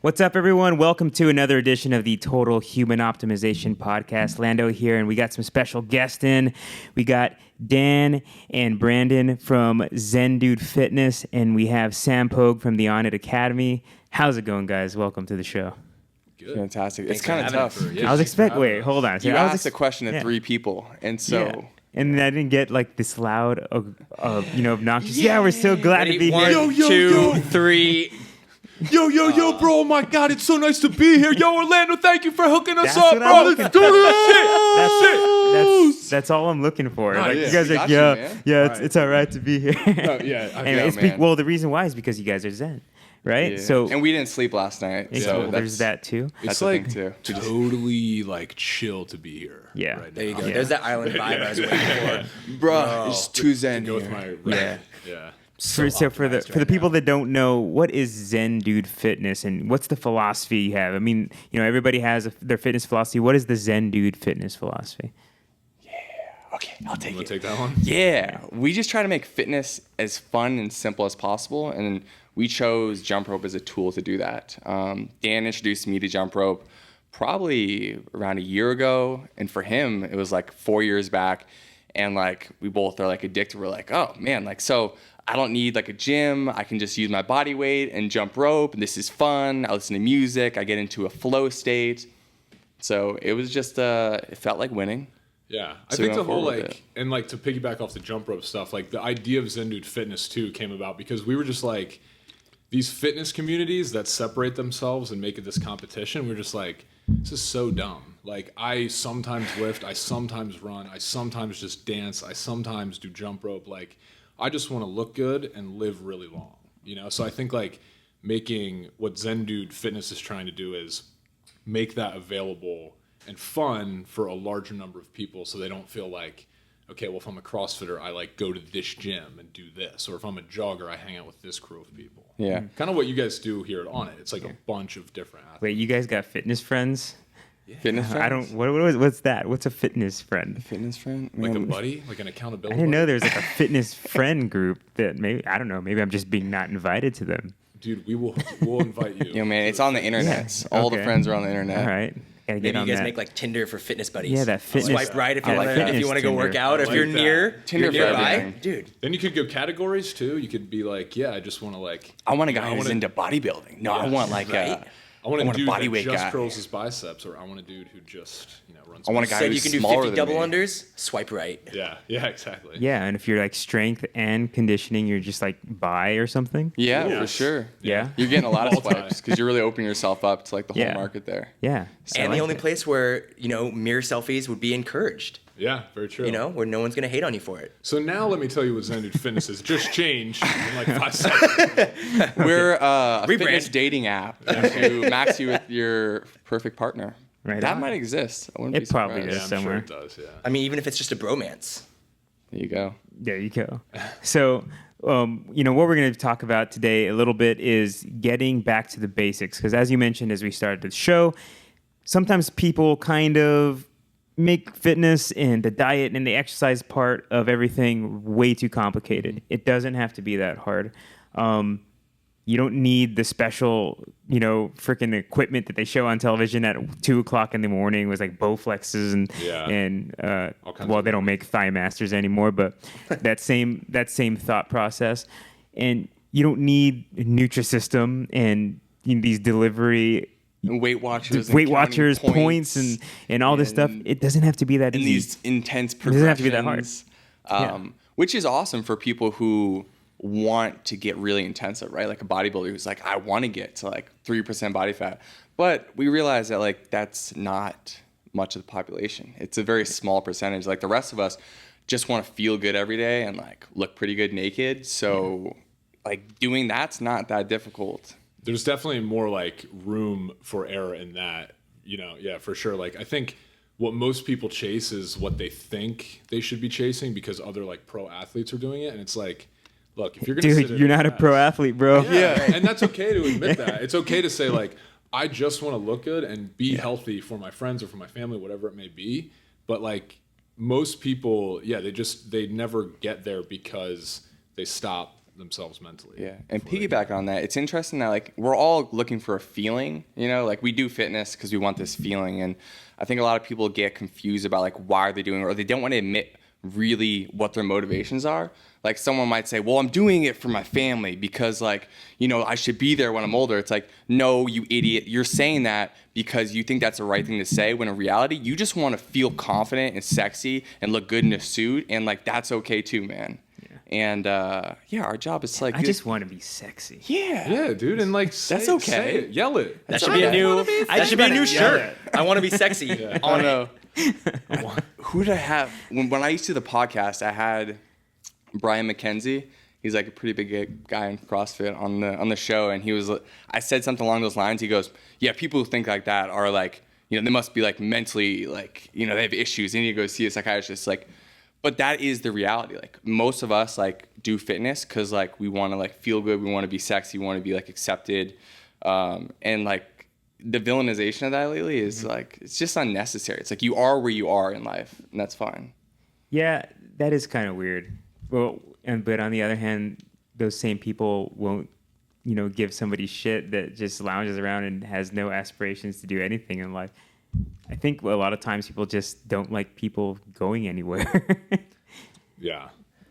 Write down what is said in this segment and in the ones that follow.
What's up, everyone? Welcome to another edition of the Total Human Optimization Podcast. Lando here, and we got some special guests in. We got Dan and Brandon from Zen Dude Fitness, and we have Sam Pogue from the Onnit Academy. How's it going, guys? Welcome to the show. Good. Fantastic. It's kind of tough. I was expecting. Wait, hold on. You asked a question to three people, and so. Yeah. And I didn't get like this loud, obnoxious. Yeah, we're so glad to be here. One, two, three. Yo, bro, oh my God, it's so nice to be here. Yo, Orlando, thank you for hooking us That's up, what bro. I'm Let's looking do this shit. That's all I'm looking for. Like, yeah. you guys We are, got you, man. it's all right to be here. Man. Well, the reason why is because you guys are Zen, right? Yeah. So and we didn't sleep last night, so there's that too. That's It's like the thing too. totally like chill to be here. Yeah. Right There you now. go. Yeah. There's that island vibe I was waiting for. Bro, it's too zen Go with here. my yeah. So for the people that don't know, what is Zen Dude Fitness and what's the philosophy you have? I mean, everybody has their fitness philosophy. What is the Zen Dude Fitness philosophy? Okay, I'll take it. Take that one. Yeah, we just try to make fitness as fun and simple as possible, and we chose jump rope as a tool to do that. Dan introduced me to jump rope probably around a year ago, and for him, it was like 4 years back, and like we both are like addicted. We're like, oh man, like so. I don't need like a gym. I can just use my body weight and jump rope. And this is fun. I listen to music. I get into a flow state. So it was just, it felt like winning. Yeah, I So think the going whole forward with like, and like to piggyback off the jump rope stuff, like the idea of Zen Dude Fitness too came about because we were just like, these fitness communities that separate themselves and make it this competition, we're just like, this is so dumb. Like I sometimes lift, I sometimes run, I sometimes just dance, I sometimes do jump rope. Like I just want to look good and live really long, So I think like making what Zen Dude Fitness is trying to do is make that available and fun for a larger number of people, so they don't feel like, okay, well if I'm a CrossFitter, I like go to this gym and do this, or if I'm a jogger, I hang out with this crew of people. Yeah. Kind of what you guys do here at Onnit. It's like a bunch of different athletes. Wait, you guys got fitness friends? Fitness friends? I don't. What's that? What's a fitness friend? Fitness friend? Like a Man, buddy, like an I accountability. didn't know buddy. there's like a fitness friend group that maybe I don't know. Maybe I'm just being not invited to them. Dude, we'll invite you. man, it's on the internet. All the Okay. friends are on the internet. All right, gotta get Maybe on you guys that. make like Tinder for fitness buddies. Yeah, that fitness- Swipe right if I you like want to fitness go work Tinder. out. I If like you're that. near, Tinder you're for nearby, everything. dude. Then you could go categories too. You could be like, yeah, I just want to like. I want a guy I who's wanna- into bodybuilding. No, I Yeah. want like Right. I want I a want a dude that bodyweight just guy. curls his biceps, or I want a dude who just runs. I want a guy Said who's you can do smaller 50 than double me. unders. Swipe right. Yeah, exactly. Yeah, and if you're like strength and conditioning, you're just like bi or something. Yeah, for Yes. sure. Yeah. You're getting a lot of Multi. swipes because you're really opening yourself up to like the whole Yeah. market there. Yeah. And I the like only it. place where, mirror selfies would be encouraged, Yeah, very true. where no one's going to hate on you for it. So now let me tell you what Zen Dude Fitness is. Just changed in like 5 seconds. We're a Rebrand. fitness dating app to max you with your perfect partner. Right That on. might exist. I wouldn't It be probably surprised. is. Yeah, I'm somewhere. sure it does. Yeah. I mean, even if it's just a bromance. There you go. There you go. So, what we're going to talk about today a little bit is getting back to the basics. Because as you mentioned, as we started the show, sometimes people kind of make fitness and the diet and the exercise part of everything way too complicated. It doesn't have to be that hard. You don't need the special, freaking equipment that they show on television at 2:00 in the morning with like Bowflexes and Yeah. All kinds well, of they don't make Thigh Masters anymore, but that same thought process. And you don't need Nutrisystem and these delivery And Weight Watchers. Weight and Watchers counting points and all this stuff. and- It doesn't have to be that and easy. these intense It progressions. doesn't have to be that hard. Yeah. Which is awesome for people who want to get really intensive, right? Like a bodybuilder who's like, I want to get to like 3% body fat. But we realize that like that's not much of the population. It's a very small percentage. Like the rest of us just want to feel good every day and like look pretty good naked. So like doing that's not that difficult. There's definitely more like room for error in that, yeah, for sure. Like I think what most people chase is what they think they should be chasing because other like pro athletes are doing it. And it's like, look, if you're going to Dude, you're not a pro athlete, bro. Yeah. And that's okay to admit that. It's okay to say like, I just want to look good and be healthy for my friends or for my family, whatever it may be. But like most people, they never get there because they stop themselves mentally. Yeah, and piggyback on that, it's interesting that like we're all looking for a feeling, you know, like we do fitness because we want this feeling, and I think a lot of people get confused about like why are they doing it, or they don't want to admit really what their motivations are. Like someone might say, well, I'm doing it for my family because like, you know, I should be there when I'm older. It's like, no, you idiot. You're saying that because you think that's the right thing to say, when in reality, you just want to feel confident and sexy and look good in a suit. And like, that's okay too, man. Yeah. And yeah, our job is to like, I just want to be sexy. yeah, Dude. And like, That's okay. say it, yell it. That should be a new. That should be a new shirt. I want to be sexy. Oh no. Who did I have? When I used to do the podcast, I had Brian McKenzie. He's like a pretty big guy in CrossFit on the show, and I said something along those lines. He goes, "Yeah, people who think like that are like, you know, they must be like mentally like, you know, they have issues. They need to go see a psychiatrist." Like, but that is the reality. Like most of us like do fitness because like we want to like feel good, we want to be sexy, we want to be like accepted, and like the villainization of that lately is like it's just unnecessary. It's like you are where you are in life, and that's fine. Yeah, that is kind of weird. Well, but on the other hand, those same people won't, you know, give somebody shit that just lounges around and has no aspirations to do anything in life. I think a lot of times people just don't like people going anywhere.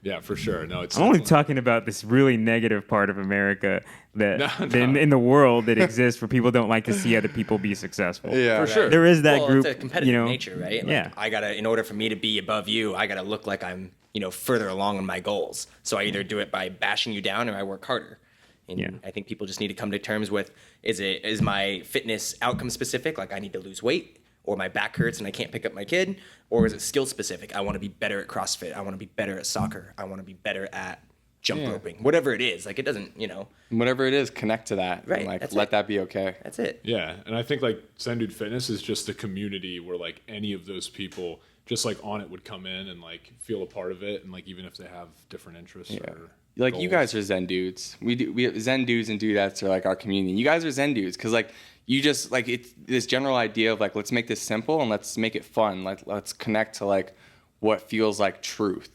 Yeah, for sure. No, it's I'm only talking about this really negative part of America in the world that exists where people don't like to see other people be successful. Yeah, for sure. There is that Well, group, it's a competitive you know, nature, right? Like, yeah. I gotta, in order for me to be above you, I gotta look like I'm, you know, further along in my goals. So I either do it by bashing you down or I work harder. And Yeah. I think people just need to come to terms with, is my fitness outcome specific? Like I need to lose weight, or my back hurts and I can't pick up my kid, or is it skill specific? I want to be better at CrossFit. I want to be better at soccer. I want to be better at jump roping. Whatever it is, like it doesn't, you know. Whatever it is, connect to that. Right, And like that's let it. that be okay. That's it. Yeah, and I think like Zen Dude Fitness is just the community where like any of those people, just like Onnit, would come in and like feel a part of it, and like even if they have different interests or Like goals. you guys are Zen dudes. We have Zen dudes and dudettes are like our community. You guys are Zen dudes because like you just like it's this general idea of like let's make this simple and let's make it fun. Let's connect to like what feels like truth,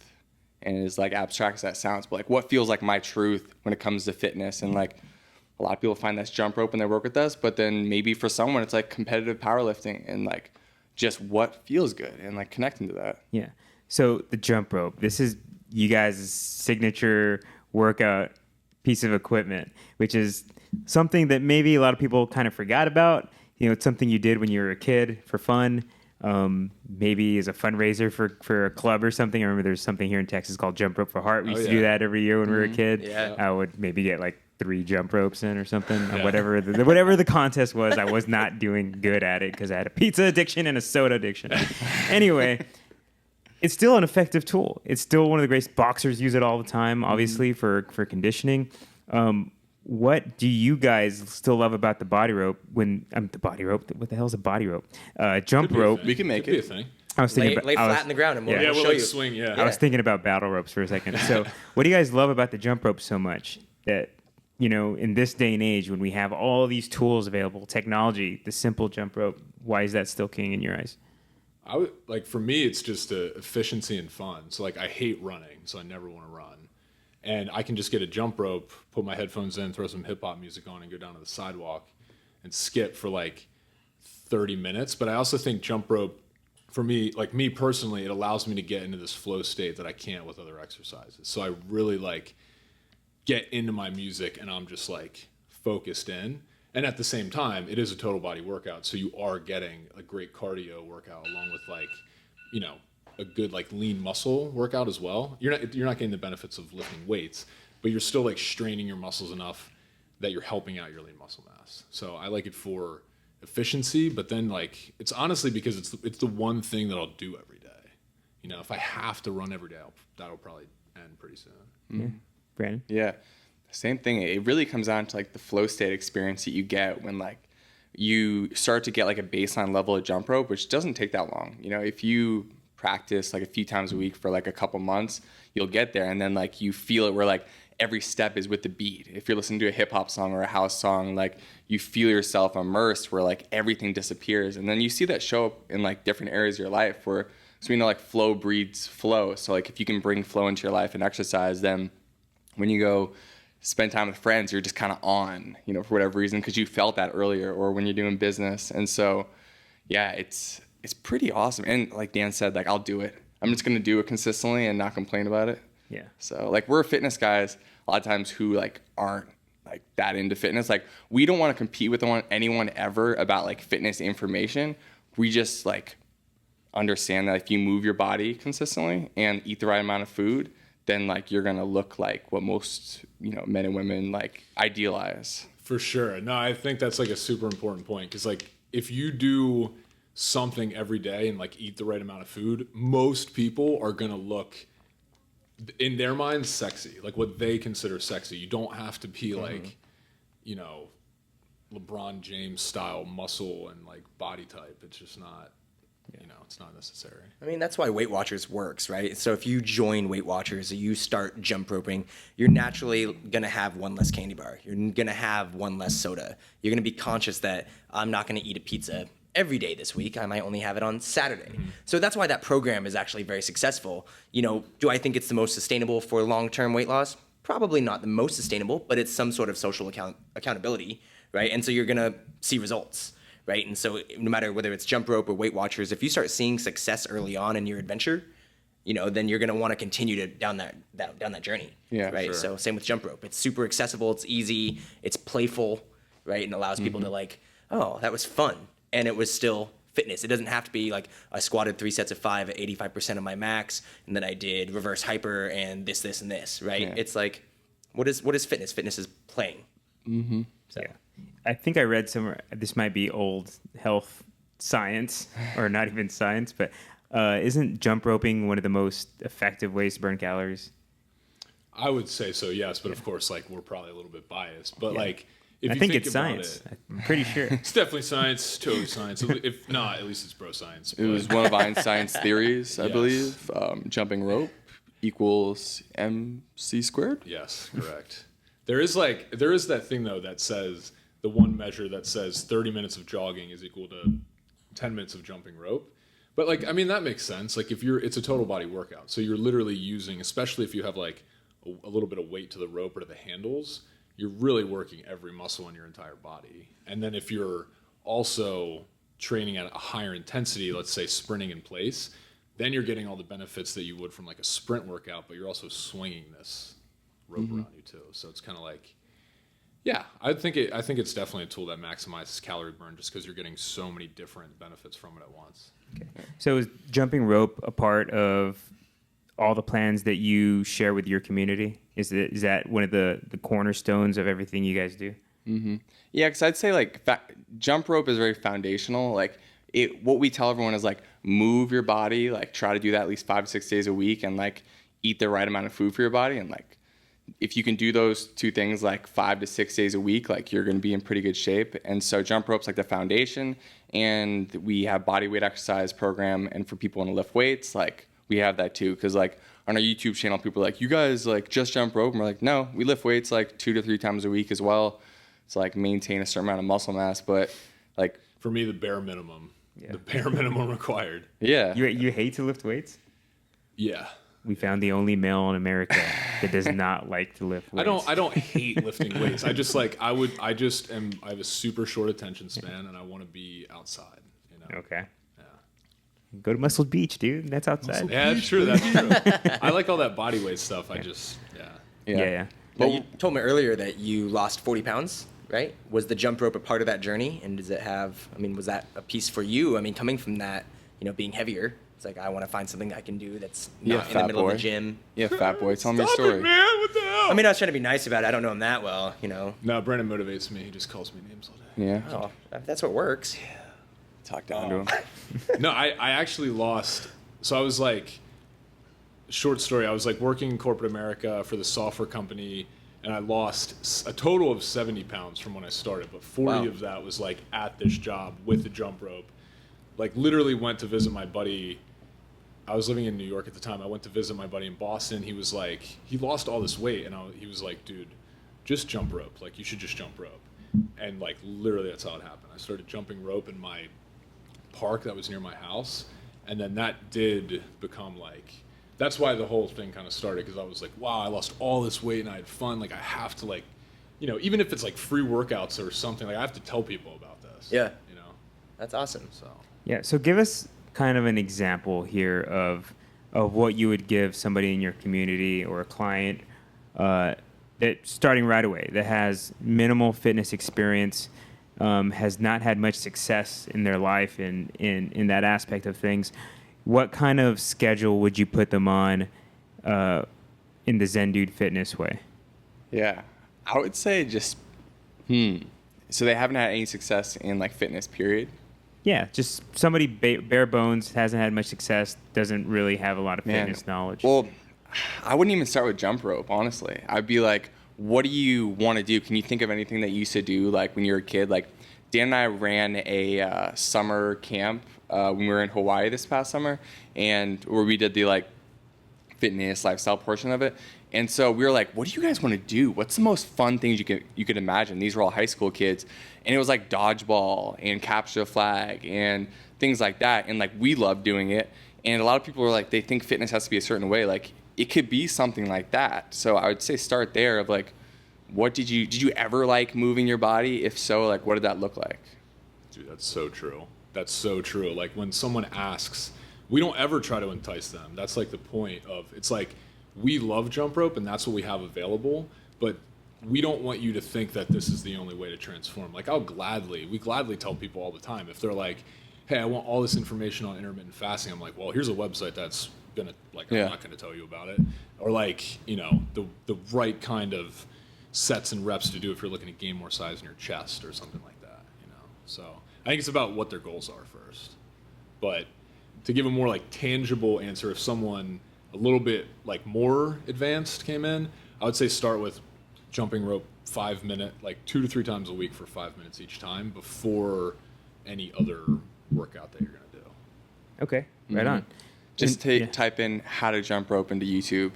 and as like abstract as that sounds, but like what feels like my truth when it comes to fitness. And like a lot of people find that's jump rope when they work with us, but then maybe for someone it's like competitive powerlifting and like just what feels good and like connecting to that. Yeah. So the jump rope, this is you guys' signature workout piece of equipment, which is something that maybe a lot of people kind of forgot about. You know, it's something you did when you were a kid for fun, maybe as a fundraiser for a club or something. I remember there's something here in Texas called Jump Rope for Heart. We used to do that every year when we were a kid. Yeah. I would maybe get like 3 jump ropes in or something. Or whatever the contest was, I was not doing good at it because I had a pizza addiction and a soda addiction. Anyway, it's still an effective tool. It's still one of the greatest boxers use it all the time, obviously, for conditioning. What do you guys still love about the body rope? The body rope. What the hell is a body rope? Jump rope. We can make Could be a it. thing. I was thinking Lay flat in the ground and we'll, Yeah, we'll we'll show like you. swing. Yeah. I was thinking about battle ropes for a second. So, what do you guys love about the jump rope so much that, you know, in this day and age when we have all these tools available, technology, the simple jump rope, why is that still king in your eyes? I would like for me, it's just efficiency and fun. So like I hate running, so I never want to run, and I can just get a jump rope, put my headphones in, throw some hip hop music on, and go down to the sidewalk and skip for like 30 minutes. But I also think jump rope, for me, like me personally, it allows me to get into this flow state that I can't with other exercises. So I really like get into my music and I'm just like focused in. And at the same time, it is a total body workout. So you are getting a great cardio workout along with like, you know, a good like lean muscle workout as well. You're not getting the benefits of lifting weights, but you're still like straining your muscles enough that you're helping out your lean muscle mass. So I like it for efficiency, but then like it's honestly because it's the one thing that I'll do every day. You know, if I have to run every day, that'll probably end pretty soon. Yeah. Brandon? Yeah, same thing. It really comes down to like the flow state experience that you get when like you start to get like a baseline level of jump rope, which doesn't take that long. You know, if you practice like a few times a week for like a couple months, you'll get there. And then like you feel it where like every step is with the beat. If you're listening to a hip hop song or a house song, like you feel yourself immersed where like everything disappears. And then you see that show up in like different areas of your life where, so we know like flow breeds flow. So like if you can bring flow into your life and exercise, then when you go spend time with friends, you're just kind of on, you know, for whatever reason, because you felt that earlier, or when you're doing business. And so, yeah, it's pretty awesome. And like Dan said, like, I'll do it. I'm just going to do it consistently and not complain about it. Yeah. So like, we're fitness guys a lot of times who like aren't like that into fitness. Like, we don't want to compete with anyone ever about like fitness information. We just like understand that if you move your body consistently and eat the right amount of food, then like you're gonna look like what most, you know, men and women like idealize. For sure. No, I think that's like a super important point, because like if you do something every day and like eat the right amount of food, most people are gonna look, in their minds, sexy, like what they consider sexy. You don't have to be like, you know, LeBron James style muscle and like body type. It's just not, you know, it's not necessary. I mean, that's why Weight Watchers works, right? So if you join Weight Watchers, you start jump roping, you're naturally going to have one less candy bar. You're going to have one less soda. You're going to be conscious that I'm not going to eat a pizza every day this week. I might only have it on Saturday. So that's why that program is actually very successful. You know, do I think it's the most sustainable for long-term weight loss? Probably not the most sustainable, but it's some sort of social accountability, right? And so you're going to see results. Right, and so no matter whether it's jump rope or Weight Watchers, if you start seeing success early on in your adventure, you know, then you're going to want to continue to down that journey. Yeah, right. sure. So same with jump rope. It's super accessible. It's easy. It's playful, right, and allows people to like, oh, that was fun, and it was still fitness. It doesn't have to be like I squatted 3 sets of 5 at 85% of my max, and then I did reverse hyper and this, and this. Right. Yeah. It's like, what is fitness? Fitness is playing. Mm-hmm. So. Yeah. I think I read somewhere, this might be old health science or not even science, but isn't jump roping one of the most effective ways to burn calories? I would say so, yes, but of course, like, we're probably a little bit biased. But like, if I you think think it's about science. it, I'm pretty sure. it's definitely science, totally science. If not, at least it's pro science. It was one of Einstein's theories, I Yes. believe. Jumping rope equals mc squared. Yes, correct. There is that thing though that says, the one measure that says 30 minutes of jogging is equal to 10 minutes of jumping rope. But like, I mean, that makes sense. Like, it's a total body workout. So you're literally using, especially if you have like a little bit of weight to the rope or to the handles, you're really working every muscle in your entire body. And then if you're also training at a higher intensity, let's say sprinting in place, then you're getting all the benefits that you would from like a sprint workout, but you're also swinging this rope around you too. So it's kind of like, yeah, I think it's definitely a tool that maximizes calorie burn, just because you're getting so many different benefits from it at once. Okay. So is jumping rope a part of all the plans that you share with your community? Is that one of the cornerstones of everything you guys do? Mm-hmm. Yeah, because I'd say like jump rope is very foundational. Like what we tell everyone is like move your body, like try to do that at least 5 to 6 days a week, and like eat the right amount of food for your body. And like if you can do those two things like 5 to 6 days a week, like you're going to be in pretty good shape. And so jump rope's like the foundation, and we have body weight exercise program. And for people want to lift weights, like we have that too. Cause like on our YouTube channel, people are like, you guys like just jump rope. And we're like, no, we lift weights like 2 to 3 times a week as well. To like maintain a certain amount of muscle mass. But like For me, the bare minimum, the bare minimum required. yeah, You hate to lift weights? Yeah. We found the only male in America that does not like to lift weights. I don't hate lifting weights. I just like, I have a super short attention span, and I want to be outside, you know? Okay. Yeah. Go to Muscle Beach, dude. That's outside. Yeah, that's true. That's true. I like all that body weight stuff. I just, Yeah. Now, you told me earlier that you lost 40 pounds, right? Was the jump rope a part of that journey? And does it have, I mean, was that a piece for you? I mean, coming from that, you know, being heavier, it's like, I want to find something I can do that's not in the middle of the gym. Yeah, fat boy, tell me your Stop story. it, man. What the hell? I mean, I was trying to be nice about it. I don't know him that well, you know. No, Brandon motivates me. He just calls me names all day. Yeah, Oh, that's what works. talk down to him. No, I actually lost. So I was like, short story, I was like working in corporate America for the software company, and I lost a total of 70 pounds from when I started, but 40 Wow. of that was like at this job with the jump rope. Like literally went to visit my buddy. I was living in New York at the time. I went to visit my buddy in Boston. He was like, he lost all this weight, and he was like, dude, just jump rope. Like, you should just jump rope. And like literally that's how it happened. I started jumping rope in my park that was near my house, and then that did become like that's why the whole thing kind of started, because I was like, wow, I lost all this weight and I had fun. Like I have to like, you know, even if it's like free workouts or something, like I have to tell people about this. Yeah. You know, That's awesome. so. Yeah. So give us kind of an example here of what you would give somebody in your community or a client that starting right away, that has minimal fitness experience, has not had much success in their life in that aspect of things. What kind of schedule would you put them on in the Zen Dude fitness way? Yeah, I would say just, so they haven't had any success in like fitness, period. Yeah, just somebody bare bones, hasn't had much success, doesn't really have a lot of fitness knowledge. Well, I wouldn't even start with jump rope, honestly. I'd be like, what do you want to do? Can you think of anything that you used to do like when you were a kid? Like Dan and I ran a summer camp when we were in Hawaii this past summer, and where we did the like fitness lifestyle portion of it. And so we were like, what do you guys want to do? What's the most fun things you could imagine? These were all high school kids. And it was like dodgeball and capture the flag and things like that. And like we loved doing it. And a lot of people are like, they think fitness has to be a certain way. Like it could be something like that. So I would say start there of like, what did you ever like moving your body? If so, like what did that look like? Dude, that's so true. That's so true. Like when someone asks, we don't ever try to entice them. That's like the point of, it's like, we love jump rope and that's what we have available, but we don't want you to think that this is the only way to transform. Like we gladly tell people all the time, if they're like, hey, I want all this information on intermittent fasting, I'm like, well, here's a website that's gonna, like, I'm not gonna tell you about it. Or like, you know, the right kind of sets and reps to do if you're looking to gain more size in your chest or something like that, you know? So I think it's about what their goals are first. But to give a more like tangible answer, if someone a little bit like more advanced came in, I would say start with jumping rope 5 minute, like 2 to 3 times a week for 5 minutes each time before any other workout that you're gonna do. Okay, right on. Just type in how to jump rope into YouTube,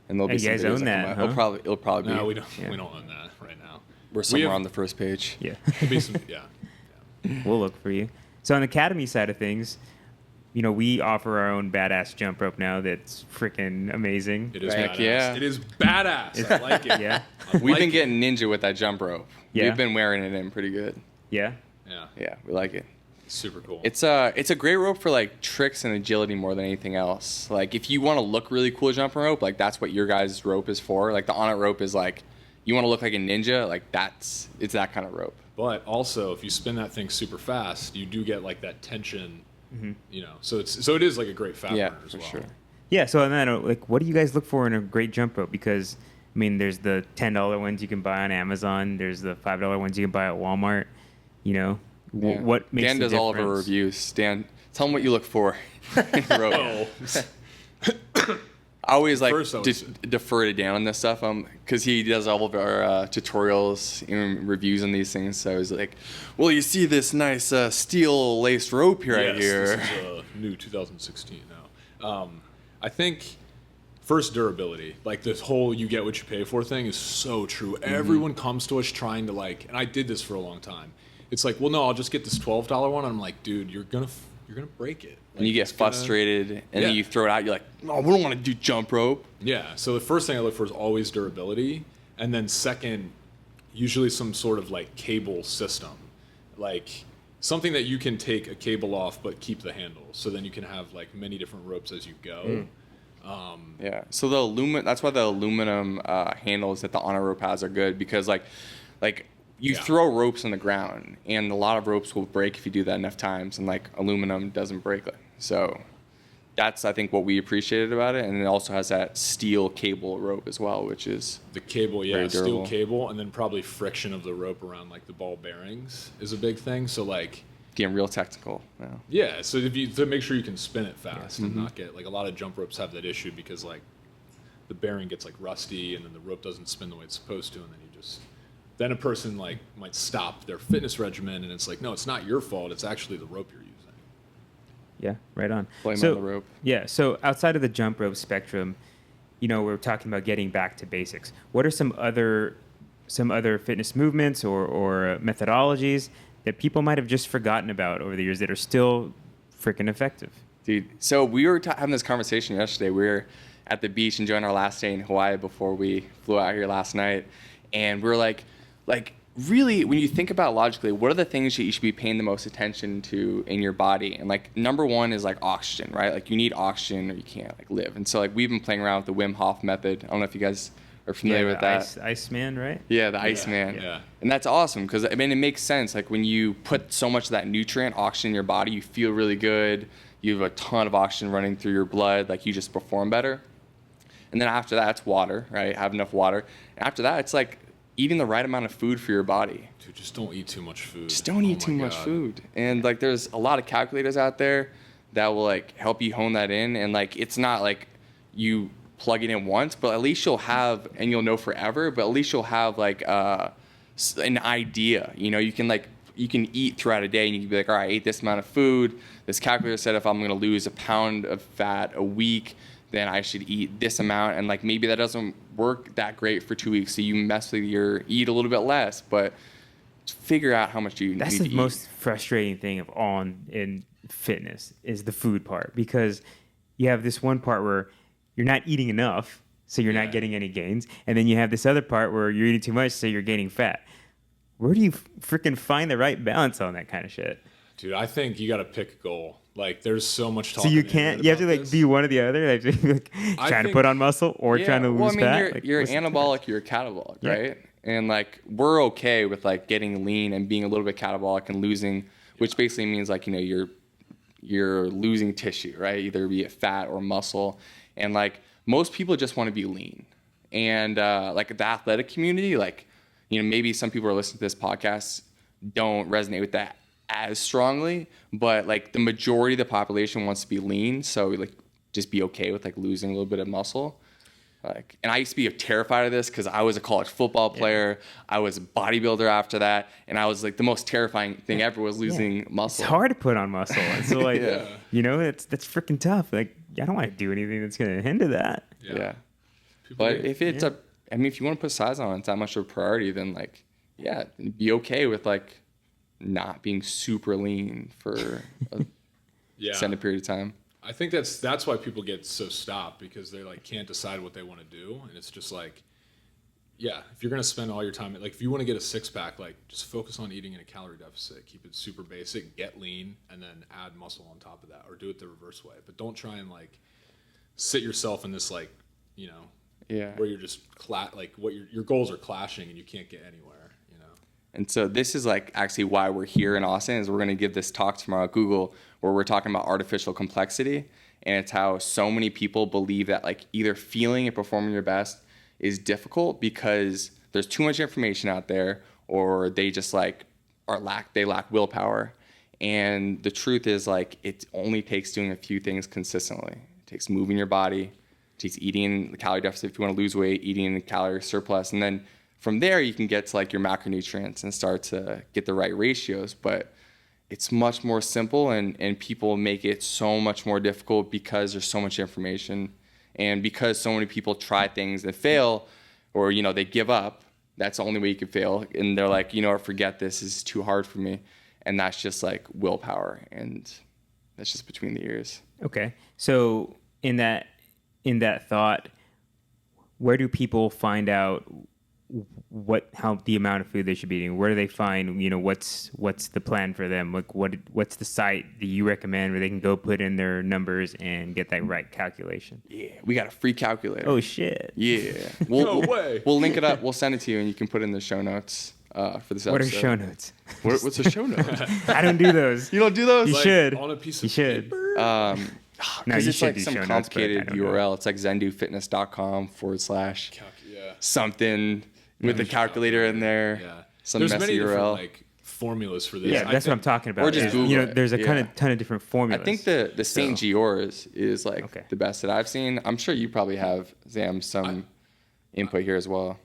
and there'll be some you guys videos own that, come huh? up. It'll probably be. No, we don't own that right now. We're somewhere on the first page. Yeah. Could be some, yeah. We'll look for you. So on the academy side of things, you know, we offer our own badass jump rope now that's freaking amazing. It is Heck badass. yeah. It is badass. I like it. Yeah. We've been getting ninja with that jump rope. Yeah. We've been wearing it in pretty good. Yeah. Yeah. Yeah, we like it. Super cool. It's a great rope for like tricks and agility more than anything else. Like if you want to look really cool jumping rope, like that's what your guys' rope is for. Like the Onnit rope is like, you want to look like a ninja, like it's that kind of rope. But also, if you spin that thing super fast, you do get like that tension, you know. So it is like a great fat Yeah, burner as for well. sure. Yeah. So then, like, what do you guys look for in a great jump rope? Because I mean, there's the $10 ones you can buy on Amazon. There's the $5 ones you can buy at Walmart. You know, Yeah. what makes Dan the does all of our difference? reviews. Dan, tell them what you look for in a rope. Oh, I always like First, I was- defer to Dan on this stuff, because he does all of our tutorials and reviews on these things. So I was like, "Well, you see this nice steel laced rope here, right yes, here." This is a new 2016 now. I think first durability, like this whole "you get what you pay for" thing, is so true. Everyone comes to us trying to like, and I did this for a long time. It's like, well, no, I'll just get this $12 one. I'm like, dude, you're gonna break it. Like, And you get it's gonna- frustrated, and Yeah. then you throw it out. You're like, "No, we don't want to do jump rope." Yeah. So the first thing I look for is always durability, and then second, usually some sort of like cable system, like something that you can take a cable off but keep the handle. So then you can have like many different ropes as you go. Yeah. So that's why the aluminum handles that the Onnit rope has are good, because like you Yeah. throw ropes on the ground, and a lot of ropes will break if you do that enough times, and like aluminum doesn't break. So that's, I think, what we appreciated about it, and it also has that steel cable rope as well, which is The cable, yeah, Very steel durable. cable, and then probably friction of the rope around like the ball bearings is a big thing. So like, getting real technical now. yeah, so if you to make sure you can spin it fast and not get like a lot of jump ropes have that issue because like the bearing gets like rusty and then the rope doesn't spin the way it's supposed to, and then a person like might stop their fitness regimen, and it's like, no, it's not your fault. It's actually the rope you're using. Yeah, right on. Blame so, on the rope. Yeah, so outside of the jump rope spectrum, you know, we're talking about getting back to basics. What are some other fitness movements or methodologies that people might have just forgotten about over the years that are still freaking effective? Dude, so we were having this conversation yesterday. We were at the beach enjoying our last day in Hawaii before we flew out here last night. And we were like, really, when you think about it logically, what are the things that you should be paying the most attention to in your body? And like, number one is like oxygen, right? Like you need oxygen or you can't like live. And so like we've been playing around with the Wim Hof method. I don't know if you guys are familiar with that. Iceman, right? Yeah, the Iceman. Yeah. And that's awesome because, I mean, it makes sense. Like when you put so much of that nutrient, oxygen in your body, you feel really good. You have a ton of oxygen running through your blood. Like you just perform better. And then after that, it's water, right? Have enough water. And after that, it's like eating the right amount of food for your body. Dude, just don't eat too much food. Just don't eat too much food. And like there's a lot of calculators out there that will like help you hone that in. And like it's not like you plug it in once, but at least you'll have, and you'll know forever, but at least you'll have like an idea. You know, you can eat throughout a day and you can be like, all right, I ate this amount of food. This calculator said if I'm going to lose a pound of fat a week, then I should eat this amount. And like maybe that doesn't work that great for 2 weeks. So you mess with eat a little bit less, but figure out how much you need to eat. That's the most frustrating thing of all in fitness is the food part, because you have this one part where you're not eating enough, so you're not getting any gains. And then you have this other part where you're eating too much, so you're gaining fat. Where do you freaking find the right balance on that kind of shit? Dude, I think you got to pick a goal. Like, there's so much talk. So you can't. You have to like be one or the other. Like, trying to put on muscle or trying to lose fat. You're anabolic, you're catabolic, right? And like we're okay with like getting lean and being a little bit catabolic and losing, which basically means like you're losing tissue, right? Either be it fat or muscle. And like most people just want to be lean. And like the athletic community, like, maybe some people are listening to this podcast don't resonate with that as strongly, but like the majority of the population wants to be lean. So like just be okay with like losing a little bit of muscle. Like, and I used to be terrified of this because I was a college football player. I was a bodybuilder after that. And I was like, the most terrifying thing ever was losing muscle. It's hard to put on muscle. And so like, that's freaking tough. Like, I don't want to do anything that's going to hinder that. Yeah. But if it's if you want to put size on, it's that much of a priority, then like, be okay with like not being super lean for a extended period of time. I think that's why people get so stopped, because they like can't decide what they want to do. And it's just like, if you're going to spend all your time, like if you want to get a six pack, like just focus on eating in a calorie deficit, keep it super basic, get lean, and then add muscle on top of that, or do it the reverse way. But don't try and like sit yourself in this like, where you're just what your goals are clashing and you can't get anywhere. And so this is like actually why we're here in Austin, is we're going to give this talk tomorrow at Google where we're talking about artificial complexity. And it's how so many people believe that like either feeling and performing your best is difficult because there's too much information out there, or they just like they lack willpower. And the truth is like it only takes doing a few things consistently. It takes moving your body, it takes eating the calorie deficit if you want to lose weight, eating the calorie surplus, and then from there, you can get to like your macronutrients and start to get the right ratios. But it's much more simple, and people make it so much more difficult because there's so much information, and because so many people try things that fail, or they give up. That's the only way you can fail, and they're like, forget this is too hard for me, and that's just like willpower, and that's just between the ears. Okay, so in that thought, where do people find out how the amount of food they should be eating? Where do they find, what's the plan for them? Like what's the site that you recommend where they can go put in their numbers and get that right calculation? Yeah, we got a free calculator. Oh shit. Yeah. No way. We'll link it up. We'll send it to you, and you can put it in the show notes for this episode. What are show notes? What's a show note? I don't do those. You don't do those? You Like, should. on a piece You of should. paper? No, Because you it's should like do some show notes, but I complicated don't know. URL. It's like zendufitness.com / something with the calculator in there. Yeah. Some There's messy many different URL. like formulas for this. Yeah, that's what I'm talking about. Or just is, Google it. there's a Yeah. ton of different formulas. I think the St. Giors is like the best that I've seen. I'm sure you probably have, Zam, some input here as well.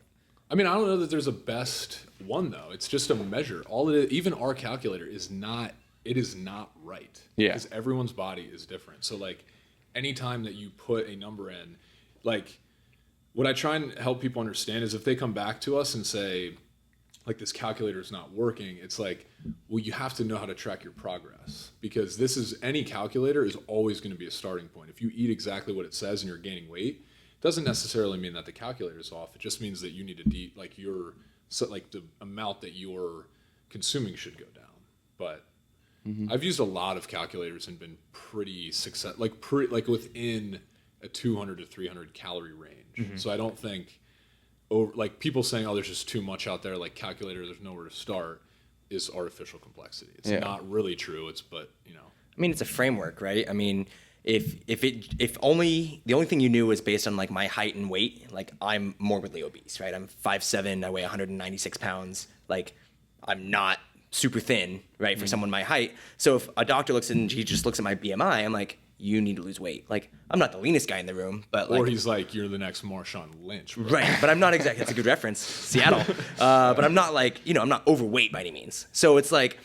I mean, I don't know that there's a best one though. It's just a measure. Even our calculator is not right. Yeah. Because everyone's body is different. So like anytime that you put a number in, like what I try and help people understand is if they come back to us and say, like this calculator is not working, it's like, well, you have to know how to track your progress, because any calculator is always going to be a starting point. If you eat exactly what it says and you're gaining weight, it doesn't necessarily mean that the calculator is off. It just means that you need to like the amount that you're consuming should go down. But I've used a lot of calculators and been pretty successful, like within a 200 to 300 calorie range. So I don't think like people saying, oh, there's just too much out there, like calculator, there's nowhere to start, is artificial complexity. It's not really true. I mean, it's a framework, right? I mean, if only the only thing you knew was based on like my height and weight, like I'm morbidly obese, right? I'm 5'7", I weigh 196 pounds. Like I'm not super thin, right, for someone my height. So if a doctor looks and he just looks at my BMI, I'm like, you need to lose weight. Like I'm not the leanest guy in the room, but like, or he's like, you're the next Marshawn Lynch, bro. Right? But I'm not exactly. That's a good reference, Seattle. But I'm not like, I'm not overweight by any means. So it's like,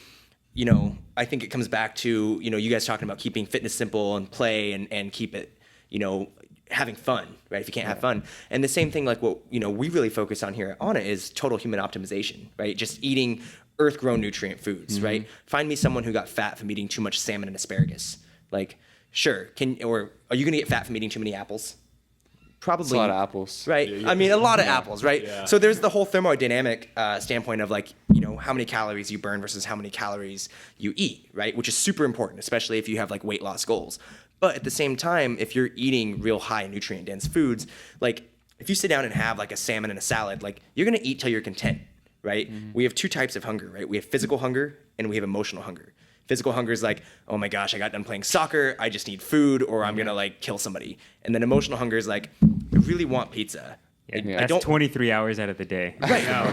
I think it comes back to, you guys talking about keeping fitness simple and play and keep it, having fun, right? If you can't have fun. And the same thing, like what, we really focus on here at Onnit is total human optimization, right? Just eating earth-grown nutrient foods, right? Find me someone who got fat from eating too much salmon and asparagus. Like, sure. Or are you going to get fat from eating too many apples? Probably. It's a lot of apples. Right? Yeah, I mean, a lot of apples, right? Yeah. So there's the whole thermodynamic standpoint of like, how many calories you burn versus how many calories you eat, right? Which is super important, especially if you have like weight loss goals. But at the same time, if you're eating real high nutrient dense foods, like if you sit down and have like a salmon and a salad, like you're going to eat till you're content, right? We have two types of hunger, right? We have physical hunger and we have emotional hunger. Physical hunger is like, oh my gosh, I got done playing soccer, I just need food, or I'm gonna like kill somebody. And then emotional hunger is like, I really want pizza. Yeah, that's 23 hours out of the day. Right. Yeah.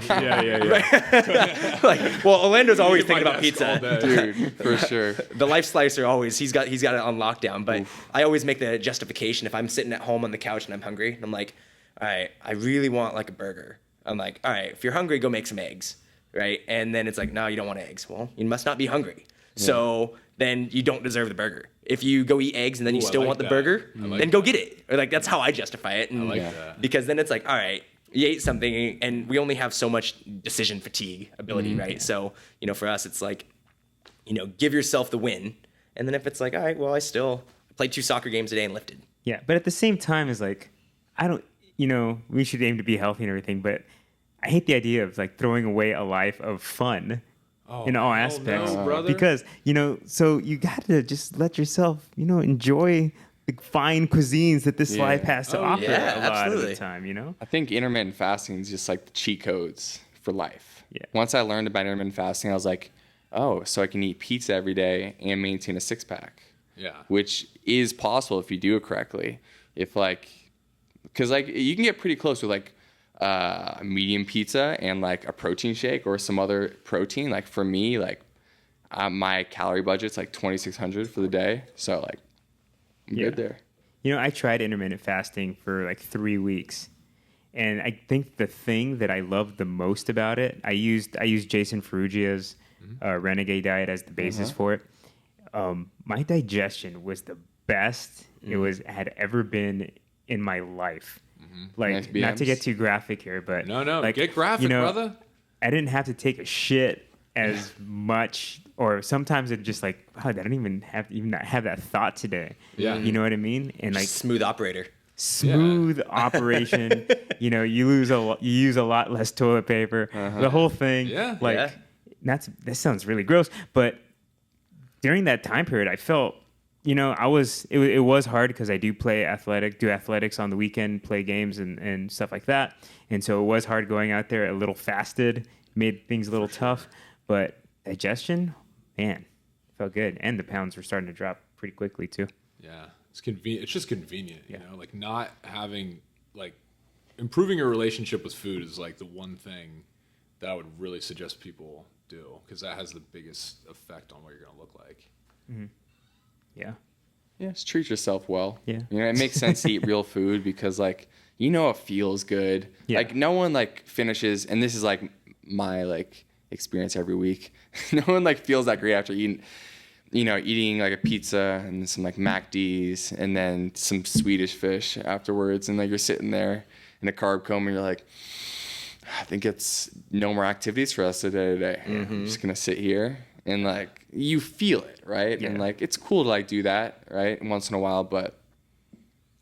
Like, well, Orlando's always Eat at thinking my about desk all pizza. day. Dude, for sure. The life slicer always, he's got it on lockdown. But I always make the justification if I'm sitting at home on the couch and I'm hungry, and I'm like, all right, I really want like a burger. I'm like, all right, if you're hungry, go make some eggs, right? And then it's like, no, you don't want eggs. Well, you must not be hungry. So then you don't deserve the burger. If you go eat eggs and then you Ooh, I still like want the that. burger, I like then go get it. Or like that's how I justify it. And I like that. because then it's like, all right, you ate something, and we only have so much decision fatigue ability, right? So for us, it's like, give yourself the win, and then if it's like, all right, well, I played 2 soccer games a day and lifted. Yeah, but at the same time, it's like, I don't, we should aim to be healthy and everything, but I hate the idea of like throwing away a life of fun in all aspects. No, brother. Because, so you got to just let yourself, enjoy the fine cuisines that this life has to offer yeah, a lot of absolutely. the time, I think intermittent fasting is just like the cheat codes for life. Yeah. Once I learned about intermittent fasting, I was like, oh, so I can eat pizza every day and maintain a 6-pack. Yeah. Which is possible if you do it correctly. If because you can get pretty close with like medium pizza and like a protein shake or some other protein. Like for me, like my calorie budget's like 2,600 for the day. So like I'm good there. I tried intermittent fasting for like 3 weeks. And I think the thing that I loved the most about it, I used Jason Ferrugia's Renegade diet as the basis for it. My digestion was the best it had ever been in my life. Like, Nice not to BMs. get too graphic here, but No, like, get graphic, brother. I didn't have to take a shit as much, or sometimes it just like, oh, I didn't even have that thought today. Yeah. You know what I mean? And like Smooth operator. smooth operation. You use a lot less toilet paper. The whole thing. Yeah. Like, Yeah. that sounds really gross, but during that time period, I felt, it was hard because I do athletics on the weekend, play games and stuff like that. And so it was hard going out there a little fasted, made things a little tough, but digestion, man, felt good. And the pounds were starting to drop pretty quickly too. Yeah, it's convenient. It's just convenient, like not having like improving your relationship with food is like the one thing that I would really suggest people do, because that has the biggest effect on what you're gonna look like. Yeah. Yeah, just treat yourself well. Yeah. It makes sense to eat real food because like it feels good. Yeah. Like no one like finishes, and this is like my like experience every week. No one like feels that great after eating like a pizza and some like MacD's and then some Swedish fish afterwards, and like you're sitting there in a carb coma and you're like, I think it's no more activities for us today. I'm just gonna sit here and like you feel it, right? Yeah. And like it's cool to like do that, right? Once in a while, but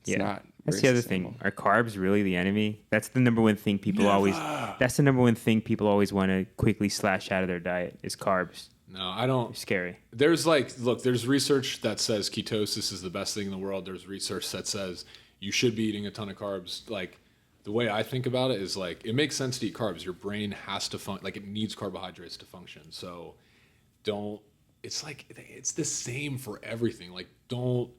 it's not. That's very the other sustainable. thing. Are carbs really the enemy? That's the number one thing people always. That's the number one thing people always want to quickly slash out of their diet is carbs. No, I don't. Scary. There's like, look, there's research that says ketosis is the best thing in the world. There's research that says you should be eating a ton of carbs. Like, the way I think about it is like, it makes sense to eat carbs. Your brain has to like it needs carbohydrates to function. So it's like, it's the same for everything. Like, don't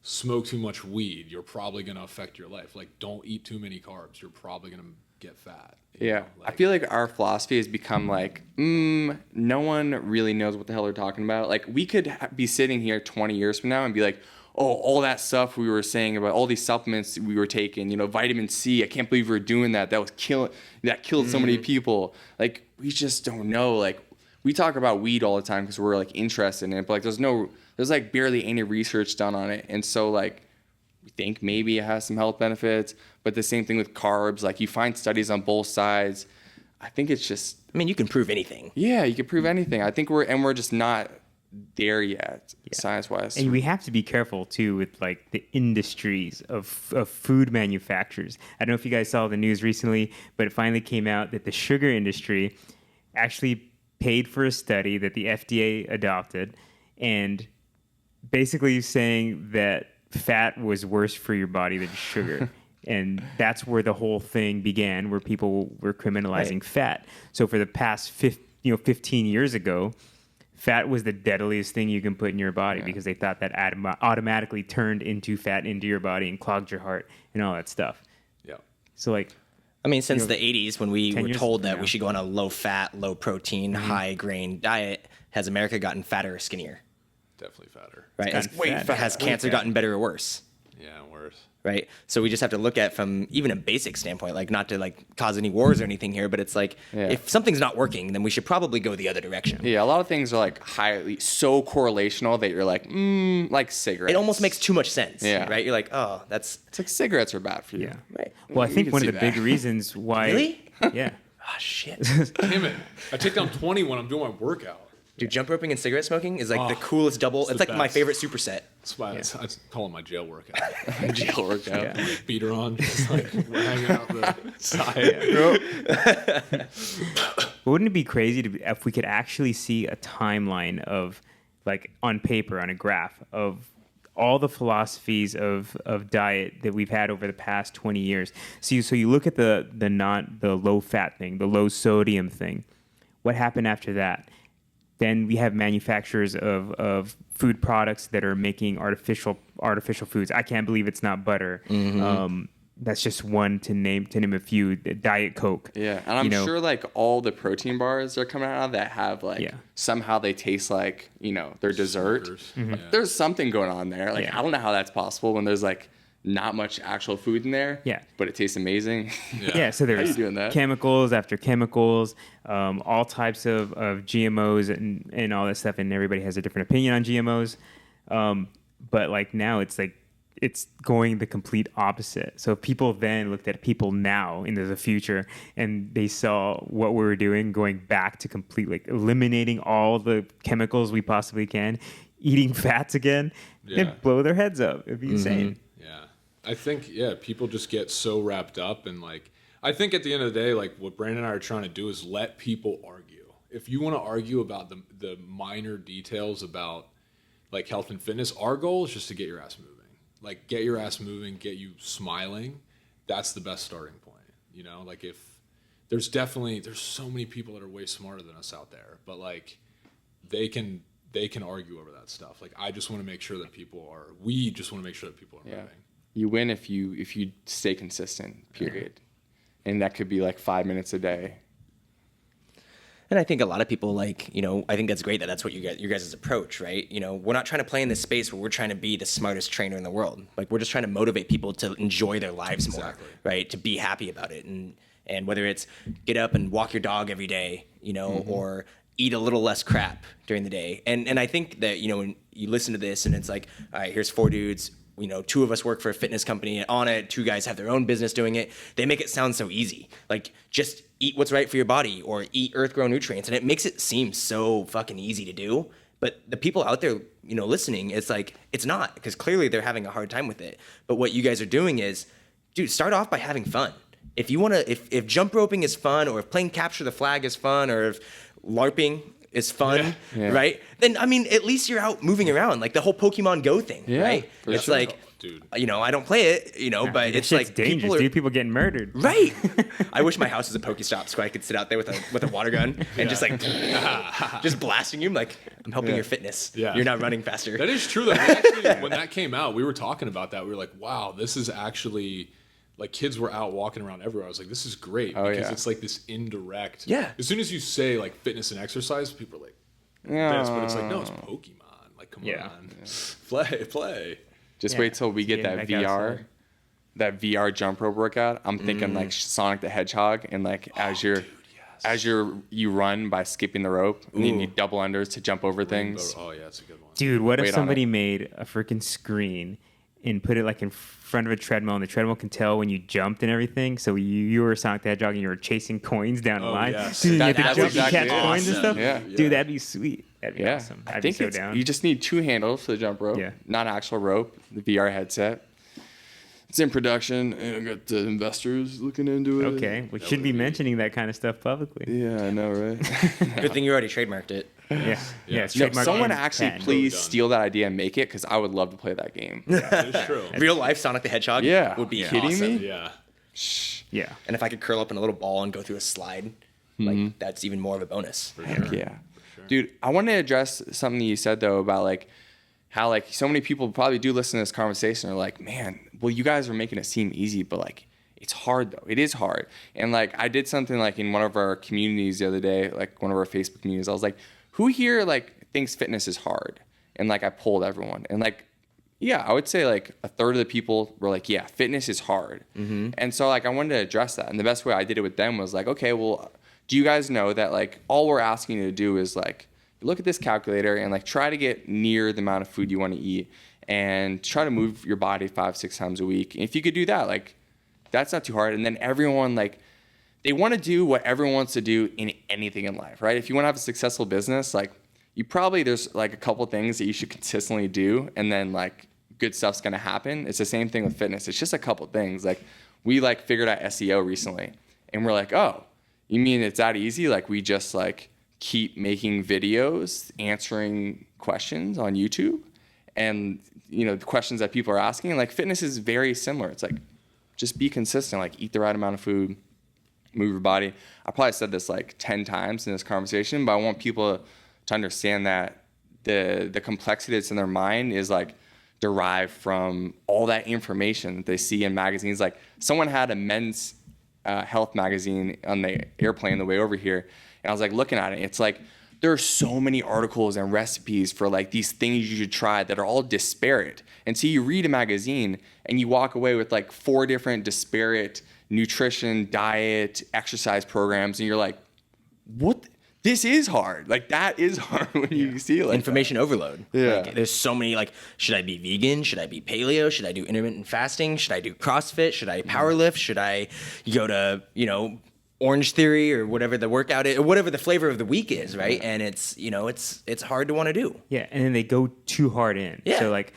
smoke too much weed. You're probably going to affect your life. Like, don't eat too many carbs. You're probably going to get fat. Yeah, I feel like our philosophy has become like, no one really knows what the hell they're talking about. Like, we could be sitting here 20 years from now and be like, oh, all that stuff we were saying about all these supplements we were taking, vitamin C, I can't believe we were doing that. That killed so many people. Like, we just don't know. Like, we talk about weed all the time because we're like interested in it, but like there's like barely any research done on it. And so like, we think maybe it has some health benefits, but the same thing with carbs. Like, you find studies on both sides. I think it's just, I mean, you can prove anything. yeah, you can prove anything. I think we're just not there yet, science-wise. And we have to be careful too with like the industries of food manufacturers. I don't know if you guys saw the news recently, but it finally came out that the sugar industry actually paid for a study that the FDA adopted, and basically saying that fat was worse for your body than sugar. And that's where the whole thing began, where people were criminalizing fat. So for the past 15 years ago, fat was the deadliest thing you can put in your body because they thought that automatically turned into fat into your body and clogged your heart and all that stuff. Yeah. So like, I mean, since the 80s, when we 10 were years told from that now. we should go on a low fat, low protein, high grain diet, has America gotten fatter or skinnier? Definitely fatter. Right? gotten fatter. Has cancer gotten better or worse? Yeah, worse. Right? So we just have to look at from even a basic standpoint, like not to like cause any wars or anything here, but it's like if something's not working, then we should probably go the other direction. Yeah, a lot of things are like so correlational that you're like cigarettes. It almost makes too much sense. Yeah. Right? You're like, oh, that's It's like cigarettes are bad for you. yeah. right. Well, I You think can one of see the that. big reasons why. Really? Yeah. Oh, shit. Damn it. I take down 20 when I'm doing my workout. Dude, jump roping and cigarette smoking is like the Oh, coolest double. It's the like my best. favorite superset. That's why I call it my jail workout. Jail workout. Yeah. Beater on, just like we're hanging out the side. Wouldn't it be crazy if we could actually see a timeline of, like, on paper, on a graph, of all the philosophies of diet that we've had over the past 20 years? So you look at the low fat thing, the low sodium thing. What happened after that? Then we have manufacturers of food products that are making artificial foods. I can't believe it's not butter. That's just one to name a few. Diet Coke. Yeah, and I'm sure like all the protein bars they're coming out of that have like somehow they taste like their dessert. Sugars. Mm-hmm. Yeah. There's something going on there. Like Yeah. I don't know how that's possible when there's like not much actual food in there. Yeah. but it tastes amazing. Yeah, so there's you doing that? chemicals after chemicals, all types of GMOs and all that stuff, and everybody has a different opinion on GMOs. But like now it's like it's going the complete opposite. So people then looked at people now into the future and they saw what we were doing, going back to complete, like eliminating all the chemicals we possibly can, eating fats again, Yeah. they'd blow their heads up. It'd be insane. Yeah. I think, people just get so wrapped up and like, I think at the end of the day, like what Brandon and I are trying to do is let people argue. If you want to argue about the minor details about like health and fitness, our goal is just to get your ass moving. Like get your ass moving, get you smiling. That's the best starting point. Like if there's so many people that are way smarter than us out there, but like they can argue over that stuff. Like we just want to make sure that people are moving. You win if you stay consistent. Period. And that could be like 5 minutes a day. And I think a lot of people I think that's great that that's what your guys' approach, right? We're not trying to play in this space where we're trying to be the smartest trainer in the world. Like we're just trying to motivate people to enjoy their lives more, right? To be happy about it. And whether it's get up and walk your dog every day, or eat a little less crap during the day. And I think that, when you listen to this and it's like, all right, here's 4 dudes two of us work for a fitness company on it. 2 guys have their own business doing it. They make it sound so easy. Like, just eat what's right for your body or eat earth-grown nutrients. And it makes it seem so fucking easy to do. But the people out there, listening, it's like, it's not, because clearly they're having a hard time with it. But what you guys are doing is, dude, start off by having fun. If you want to, if jump roping is fun, or if playing capture the flag is fun, or if LARPing is fun, right? Then, I mean, at least you're out moving around, like the whole Pokemon Go thing, right? It's sure. like, Dude. I don't play it, but Dude, it's shit's like dangerous, dude. People getting murdered. Right. I wish my house was a Pokestop so I could sit out there with a water gun and just like just blasting you. I'm like, I'm helping your fitness. Yeah. You're not running faster. That is true. Though. Actually, when that came out, we were talking about that. We were like, wow, this is actually, like, kids were out walking around everywhere. I was like, this is great because it's like this indirect. Yeah. As soon as you say like fitness and exercise, people are like, this, but it's like, no, it's Pokemon. Like, come on, play. Just wait till we get Getting that back VR, outside. that VR jump rope workout. I'm thinking like Sonic the Hedgehog, and like as you run by skipping the rope, and then you double unders to jump over things. Oh yeah, that's a good one. Dude, what Wait if on somebody it. made a freaking screen and put it like in front of a treadmill, and the treadmill can tell when you jumped and everything? So you were Sonic the Hedgehog and you were chasing coins down the line. yes. Dude, you had to That's jump and exactly catch it. coins and stuff. Yeah. Dude, that'd be sweet. That'd be Yeah, awesome. I I'd think be so down. you just need 2 handles for the jump rope, Yeah. not actual rope. The VR headset. It's in production, and I got the investors looking into it. Okay, we should be mentioning that kind of stuff publicly. Yeah, I know, right? Good thing you already trademarked it. Yeah. Yeah. No, trademark someone and actually patent. please Done. steal that idea and make it, because I would love to play that game. That is true. Real life Sonic the Hedgehog Yeah. would be Kidding awesome. me? Yeah. Yeah. And if I could curl up in a little ball and go through a slide, like that's even more of a bonus. Heck yeah. Dude, I want to address something you said, though, about like how like so many people probably do listen to this conversation are like, man, well, you guys are making it seem easy, but like it's hard, though. It is hard. And like I did something like in one of our communities the other day, like one of our Facebook communities. I was like, who here like thinks fitness is hard? And like I polled everyone, and like, yeah, I would say like a third of the people were like, yeah, fitness is hard. And so like I wanted to address that. And the best way I did it with them was like, okay, well, do you guys know that like all we're asking you to do is like look at this calculator and like try to get near the amount of food you want to eat and try to move your body 5-6 times a week. And if you could do that, like that's not too hard. And then everyone like they want to do what everyone wants to do in anything in life, right? If you want to have a successful business, like you probably there's like a couple things that you should consistently do, and then like good stuff's gonna happen. It's the same thing with fitness. It's just a couple things. Like we like figured out SEO recently, and we're like, oh, you mean it's that easy? Like we just like keep making videos answering questions on YouTube, and the questions that people are asking. And like fitness is very similar. It's like just be consistent. Like eat the right amount of food, move your body. I probably said this like 10 times in this conversation, but I want people to understand that the complexity that's in their mind is like derived from all that information that they see in magazines. Like someone had a men's health magazine on the airplane the way over here, and I was like looking at it. It's like there are so many articles and recipes for like these things you should try that are all disparate. And so you read a magazine and you walk away with like 4 different disparate nutrition, diet, exercise programs, and you're like, what? This is hard. Like that is hard when you see it like Information overload. Yeah. Like, there's so many, like, should I be vegan? Should I be paleo? Should I do intermittent fasting? Should I do CrossFit? Should I power lift? Should I go to, Orange Theory or whatever the workout is, or whatever the flavor of the week is, right? And it's, it's hard to want to do. Yeah, and then they go too hard in. Yeah. So like,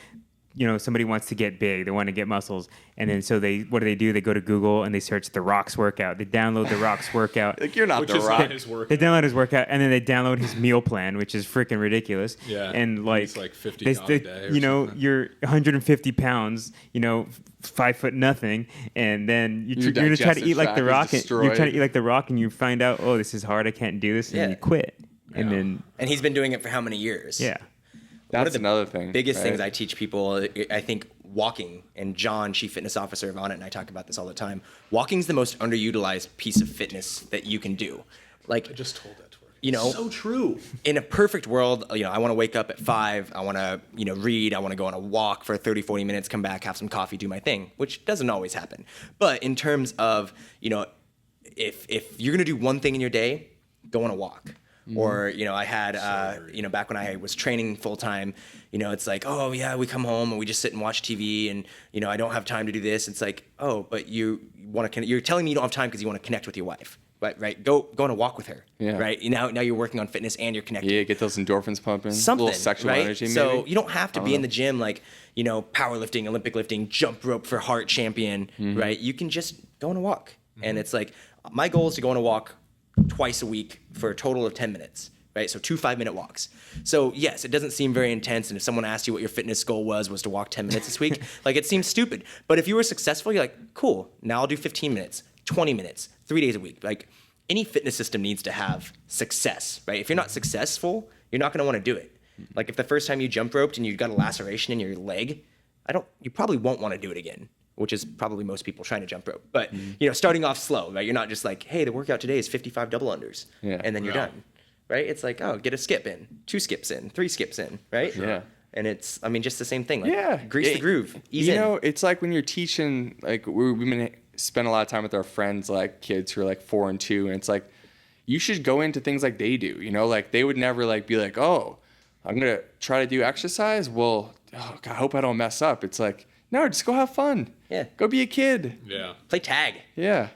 somebody wants to get big, they want to get muscles, and then so what do? They go to Google and they search The Rock's workout. They download The Rock's workout. Like you're not Which the is rock. not his work. They download his workout, and then they download his meal plan, which is freaking ridiculous. Yeah, and like it's like 50 they, pound a day or something. you're 150 pounds, 5 foot nothing, and then you're gonna try to digestive eat like The tract is Rock, and you're trying destroyed. to eat like The Rock, and you find out, oh, this is hard, I can't do this, and then Yeah. you quit, and then And he's been doing it for how many years? yeah. That's another thing. Biggest right? things I teach people, I think walking, and John, Chief Fitness Officer of Onnit, and I talk about this all the time. Walking's the most underutilized piece of fitness that you can do. Like, I just told that to her. So true. in a perfect world, I want to wake up at 5, I want to, read, I want to go on a walk for 30, 40 minutes, come back, have some coffee, do my thing, which doesn't always happen. But in terms of, if you're going to do one thing in your day, go on a walk. Or, I had, back when I was training full time, it's like, oh yeah, we come home and we just sit and watch TV and, I don't have time to do this. It's like, oh, but you want to, you're telling me you don't have time because you want to connect with your wife. Right? Go on a walk with her. Yeah. Right? Now you're working on fitness and you're connected. Yeah, get those endorphins pumping. Something. A little sexual right? energy, maybe. So you don't have to be in the gym like, powerlifting, Olympic lifting, jump rope for heart champion, right? You can just go on a walk. And it's like, my goal is to go on a walk twice a week for a total of 10 minutes. Right? So 2 5-minute walks. So yes, it doesn't seem very intense. And if someone asked you what your fitness goal was to walk 10 minutes this week, like it seems stupid. But if you were successful, you're like, cool, now I'll do 15 minutes, 20 minutes, 3 days a week. Like any fitness system needs to have success, right? If you're not successful, you're not going to want to do it. Like if the first time you jump roped and you got a laceration in your leg, you probably won't want to do it again, which is probably most people trying to jump rope. But, starting off slow, right? You're not just like, hey, the workout today is 55 double unders. Yeah. And then you're done. Right? It's like, oh, get a skip in, 2 skips in, 3 skips in, right? Yeah. And it's, just the same thing. Like, grease the groove, ease in. It's like when you're teaching, like we spend a lot of time with our friends, like kids who are like 4 and 2, and it's like, you should go into things like they do, like they would never like be like, oh, I'm going to try to do exercise. Well, oh, God, I hope I don't mess up. It's like, no, just go have fun. Yeah. Go be a kid. Yeah. Play tag. Yeah.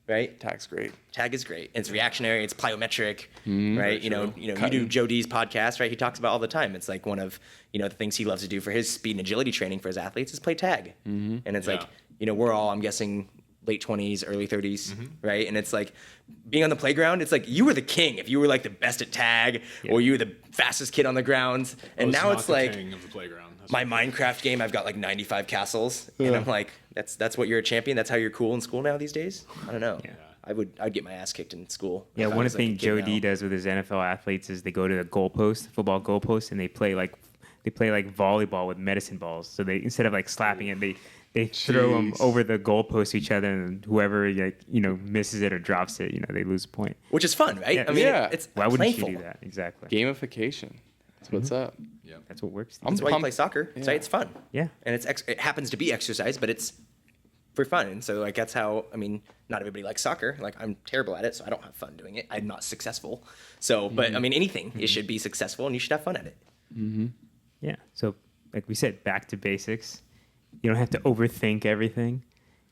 Right? Tag's great. Tag is great. It's reactionary. It's plyometric, right? You do Joe D's podcast, right? He talks about all the time. It's like one of, the things he loves to do for his speed and agility training for his athletes is play tag. And it's like, we're all, I'm guessing, late 20s, early 30s, right? And it's like being on the playground, it's like you were the king if you were like the best at tag or you were the fastest kid on the ground. And now it's like king of the playground. My Minecraft game, I've got like 95 castles, and I'm like, that's what you're a champion. That's how you're cool in school now these days. I don't know. Yeah. I'd get my ass kicked in school. Yeah, one of the things Joe D does with his NFL athletes is they go to the goalpost, football goalpost, and they play like volleyball with medicine balls. So they, instead of like slapping it, they throw them over the goalpost to each other, and whoever misses it or drops it, they lose a point. Which is fun, right? Yeah. It's why wouldn't playful. you do that? Exactly. Gamification. That's what's up. Yeah, that's what works. That's why you play soccer. Yeah. Right? It's fun. Yeah, and it happens to be exercise, but it's for fun. And so like that's how not everybody likes soccer. Like I'm terrible at it, so I don't have fun doing it. I'm not successful. So, but anything, it should be successful, and you should have fun at it. Yeah. So like we said, back to basics. You don't have to overthink everything.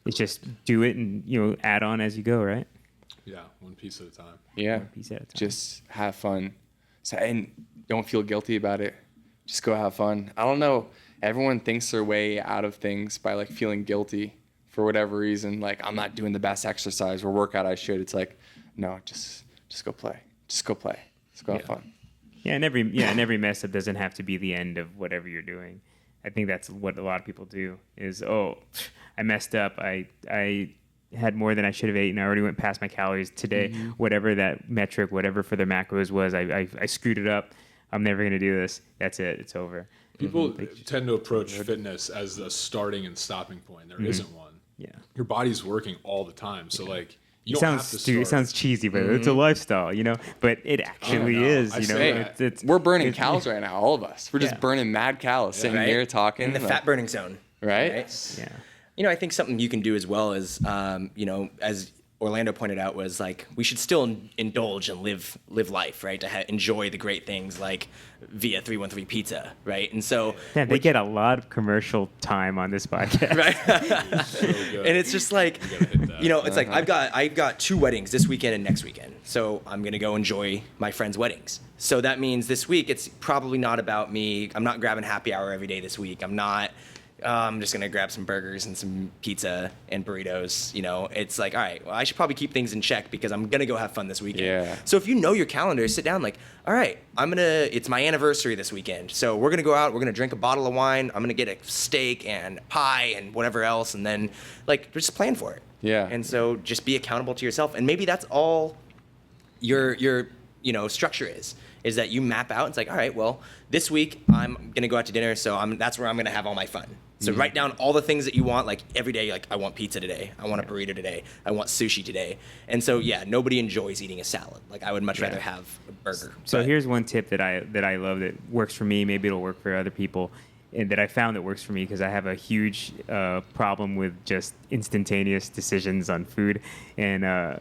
It's just do it and add on as you go, right? Yeah, one piece at a time. Yeah, one piece at a time. Just have fun. So, and don't feel guilty about it. Just go have fun. I don't know. Everyone thinks their way out of things by like feeling guilty for whatever reason. Like I'm not doing the best exercise or workout I should. It's like, no, just go play. Just go play. Just go have fun. Yeah, and every mess up doesn't have to be the end of whatever you're doing. I think that's what a lot of people do is, oh, I messed up. I had more than I should have eaten. I already went past my calories today. Whatever that metric, whatever for their macros was, I screwed it up. I'm never going to do this. That's it. It's over. People tend to approach fitness as a starting and stopping point. There isn't one. Yeah. Your body's working all the time. So like, you it don't sounds have to start. It sounds cheesy, but it's a lifestyle, But it actually is, We're burning calories right now, all of us. We're just burning mad calories, sitting here talking. In the fat burning zone. Right? Yeah. I think something you can do as well is, as Orlando pointed out, was like we should still indulge and live life, right? To enjoy the great things like via 313 Pizza, right? And so they get a lot of commercial time on this podcast, right? So good. And it's just like it's like I've got 2 weddings this weekend and next weekend, so I'm gonna go enjoy my friends' weddings. So that means this week it's probably not about me. I'm not grabbing happy hour every day this week. I'm just going to grab some burgers and some pizza and burritos. It's like, all right, well, I should probably keep things in check because I'm going to go have fun this weekend. Yeah. So if you know your calendar, sit down like, all right, it's my anniversary this weekend. So we're going to go out, we're going to drink a bottle of wine. I'm going to get a steak and pie and whatever else. And then like, just plan for it. Yeah. And so just be accountable to yourself. And maybe that's all your structure is that you map out. It's like, all right, well, this week I'm going to go out to dinner. So that's where I'm going to have all my fun. So write down all the things that you want, like every day, like I want pizza today, I want a burrito today, I want sushi today. And so, nobody enjoys eating a salad. Like I would much rather have a burger. So here's one tip that I love that works for me. Maybe it'll work for other people. and that I found that works for me, because I have a huge problem with just instantaneous decisions on food, and I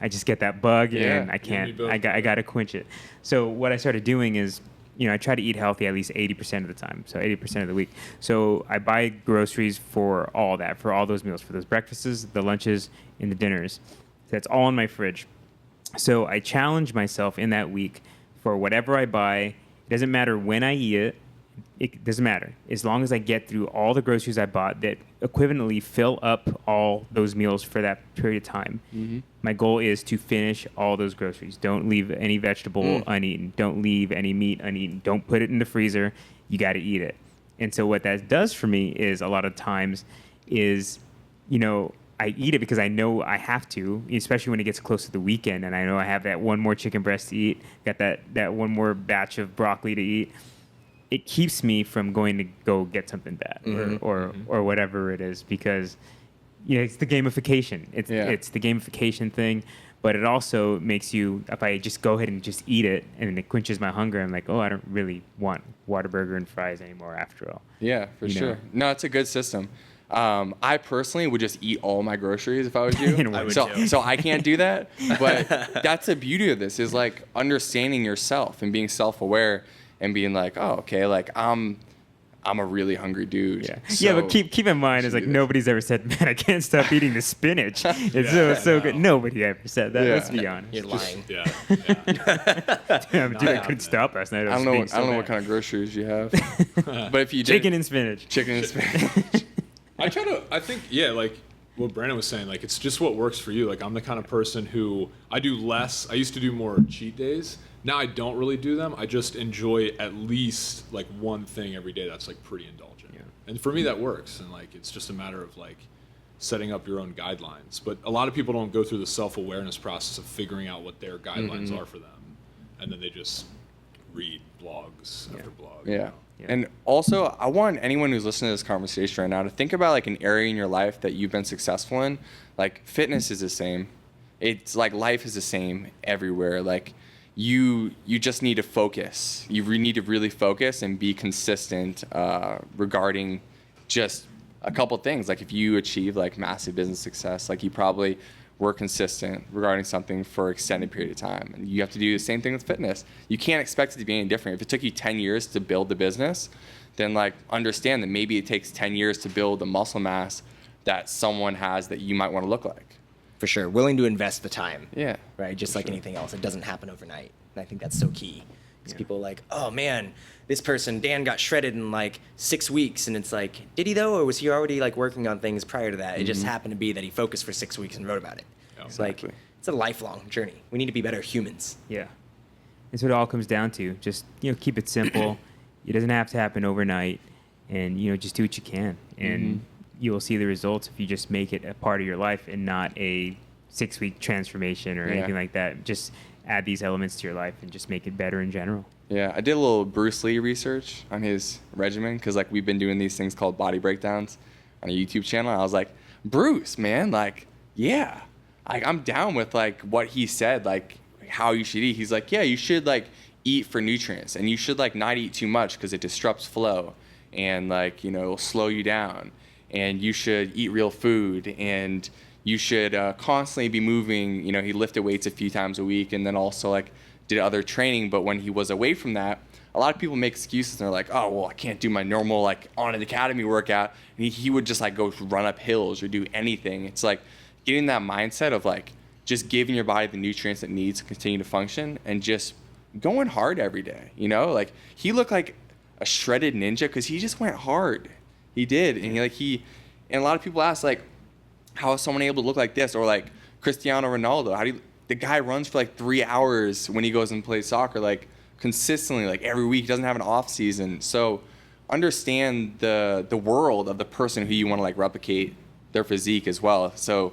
just get that bug, and I can't. I got to quench it. So what I started doing is, I try to eat healthy at least 80% of the time, so 80% of the week. So I buy groceries for all that, for all those meals, for those breakfasts, the lunches, and the dinners. That's all in my fridge. So I challenge myself in that week for whatever I buy. It doesn't matter when I eat it. It doesn't matter. As long as I get through all the groceries I bought that equivalently fill up all those meals for that period of time. Mm-hmm. My goal is to finish all those groceries. Don't leave any vegetable uneaten. Don't leave any meat uneaten. Don't put it in the freezer. You got to eat it. And so what that does for me is, a lot of times is, I eat it because I know I have to, especially when it gets close to the weekend, and I know I have that one more chicken breast to eat, got that one more batch of broccoli to eat. It keeps me from going to go get something bad or whatever it is, because it's the gamification. It's the gamification thing, but it also makes you, if I just go ahead and just eat it and it quenches my hunger, I'm like, oh, I don't really want Whataburger and fries anymore after all. Yeah, for sure. No, it's a good system. I personally would just eat all my groceries if I was you. So I can't do that. But that's the beauty of this, is like understanding yourself and being self-aware and being like, oh, okay, like I'm a really hungry dude. Yeah, so but keep in mind, it's like nobody's ever said, man, I can't stop eating the spinach. It's so good. Nobody ever said that. Let's be honest. You're lying. Damn, dude, I couldn't stop last night. I don't know what kind of groceries you have. But if you did, chicken and spinach. I think, like what Brandon was saying, like, it's just what works for you. Like, I'm the kind of person who I do less. I used to do more cheat days. Now I don't really do them. I just enjoy at least like one thing every day that's like pretty indulgent. Yeah. And for me that works. And like, it's just a matter of like setting up your own guidelines. But a lot of people don't go through the self-awareness process of figuring out what their guidelines are for them. And then they just read blogs after blog. Yeah. And also, I want anyone who's listening to this conversation right now to think about like an area in your life that you've been successful in. Like, fitness is the same. It's like life is the same everywhere. Like, you just need to focus. You need to really focus and be consistent regarding just a couple things. Like, if you achieve like massive business success, like, you probably were consistent regarding something for an extended period of time. And you have to do the same thing with fitness. You can't expect it to be any different. If it took you 10 years to build the business, then like understand that maybe it takes 10 years to build the muscle mass that someone has that you might want to look like. For sure. Willing to invest the time. Yeah. Right? Just like anything else. It doesn't happen overnight. And I think that's so key. Because people are like, oh man, this person, Dan, got shredded in like 6 weeks. And it's like, did he though? Or was he already like working on things prior to that? It just happened to be that he focused for 6 weeks and wrote about it. Yeah, it's like, it's a lifelong journey. We need to be better humans. Yeah. That's what it all comes down to. Just, keep it simple. It doesn't have to happen overnight. And, just do what you can. And you will see the results if you just make it a part of your life and not a 6-week transformation or anything like that. Just add these elements to your life and just make it better in general. Yeah, I did a little Bruce Lee research on his regimen, because like we've been doing these things called body breakdowns on a YouTube channel. I was like, Bruce, man, like, yeah, I'm down with like what he said, like how you should eat. He's like, yeah, you should like eat for nutrients, and you should like not eat too much because it disrupts flow and like, it'll slow you down. And you should eat real food, and you should constantly be moving. He lifted weights a few times a week, and then also like did other training. But when he was away from that, a lot of people make excuses, and they're like, oh, well, I can't do my normal like Onnit Academy workout. And he would just like go run up hills or do anything. It's like getting that mindset of like just giving your body the nutrients it needs to continue to function, and just going hard every day. Like, he looked like a shredded ninja because he just went hard. He did. And and a lot of people ask like, how is someone able to look like this? Or like Cristiano Ronaldo, the guy runs for like 3 hours when he goes and plays soccer, like consistently, like every week. He doesn't have an off season. So understand the world of the person who you want to like replicate their physique as well. So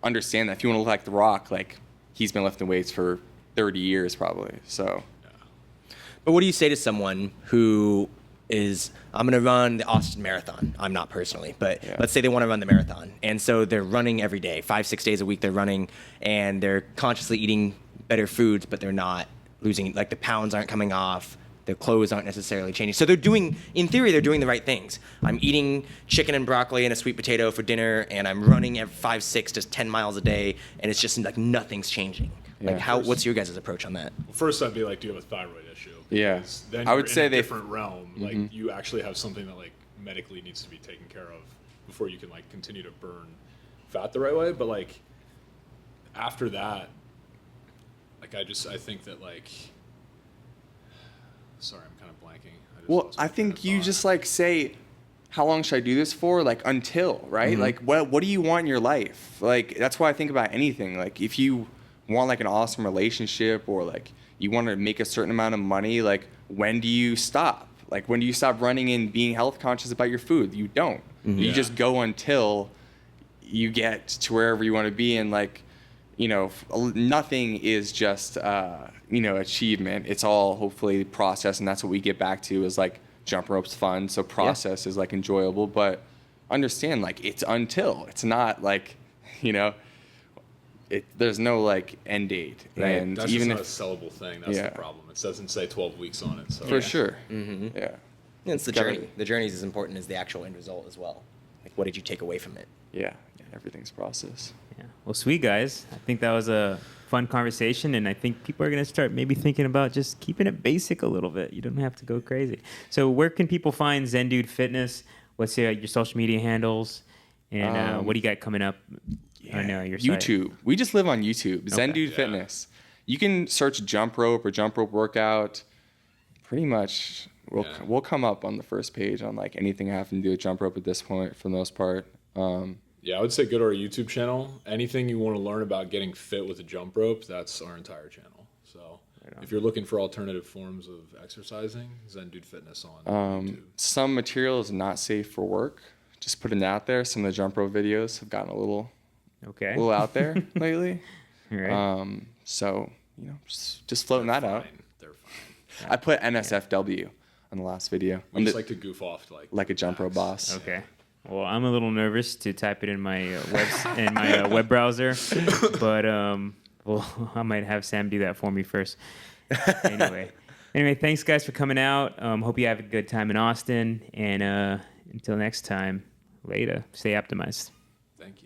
understand that if you want to look like The Rock, like he's been lifting weights for 30 years probably. So. But what do you say to someone who is, I'm going to run the Austin Marathon? I'm not personally, but let's say they want to run the marathon. And so they're running every day, 5-6 days a week they're running, and they're consciously eating better foods, but they're not losing, like the pounds aren't coming off. Their clothes aren't necessarily changing. So in theory, they're doing the right things. I'm eating chicken and broccoli and a sweet potato for dinner, and I'm running at 5, 6 to 10 miles a day, and it's just like nothing's changing. Like what's your guys' approach on that? Well, first, I'd be like, do you have a thyroid issue? Yeah. Because then I would you're say in a they- different realm. Like you actually have something that like medically needs to be taken care of before you can like continue to burn fat the right way. But like after that, like I think that like, sorry, I'm kind of blanking. Well, lost my I train think of you thought. just like say, how long should I do this for? Like until, right? Like what do you want in your life? Like that's why I think about anything. Like if you want like an awesome relationship or like you want to make a certain amount of money, like when do you stop? Like when do you stop running and being health conscious about your food? You don't. You Yeah. just go until you get to wherever you want to be, and like, you know, nothing is just you know, achievement. It's all hopefully process, and that's what we get back to is like jump rope's fun, so process is like enjoyable, but understand like it's until, it's not like, you know, there's no like end date. Right. And That's even just if not a sellable thing. That's Yeah. the problem. It doesn't say 12 weeks on it. So for sure, yeah. It's the Gotta- journey. The journey is as important as the actual end result as well. Like, what did you take away from it? Yeah, everything's process. Yeah. Well, sweet guys. I think that was a fun conversation, and I think people are going to start maybe thinking about just keeping it basic a little bit. You don't have to go crazy. So, where can people find Zen Dude Fitness? What's your social media handles, and what do you got coming up on your site? YouTube. We just live on YouTube. Zen Okay. Dude Yeah. Fitness. You can search jump rope or jump rope workout. Pretty much, we'll come up on the first page on like anything having to do with jump rope at this point, for the most part. yeah, I would say go to our YouTube channel. Anything you want to learn about getting fit with a jump rope, that's our entire channel. So if you're looking for alternative forms of exercising, Zen Dude Fitness on YouTube. Some material is not safe for work. Just putting that out there. Some of the jump rope videos have gotten a little out there lately. All right. So, you know, just floating that out. Fine. They're fine. I put NSFW on the last video. We I'm just the- like to goof off to like a jump rope boss. Okay. Well, I'm a little nervous to type it in my web browser, but well, I might have Sam do that for me first. Anyway, thanks guys for coming out. Hope you have a good time in Austin, and until next time, later. Stay optimized. Thank you.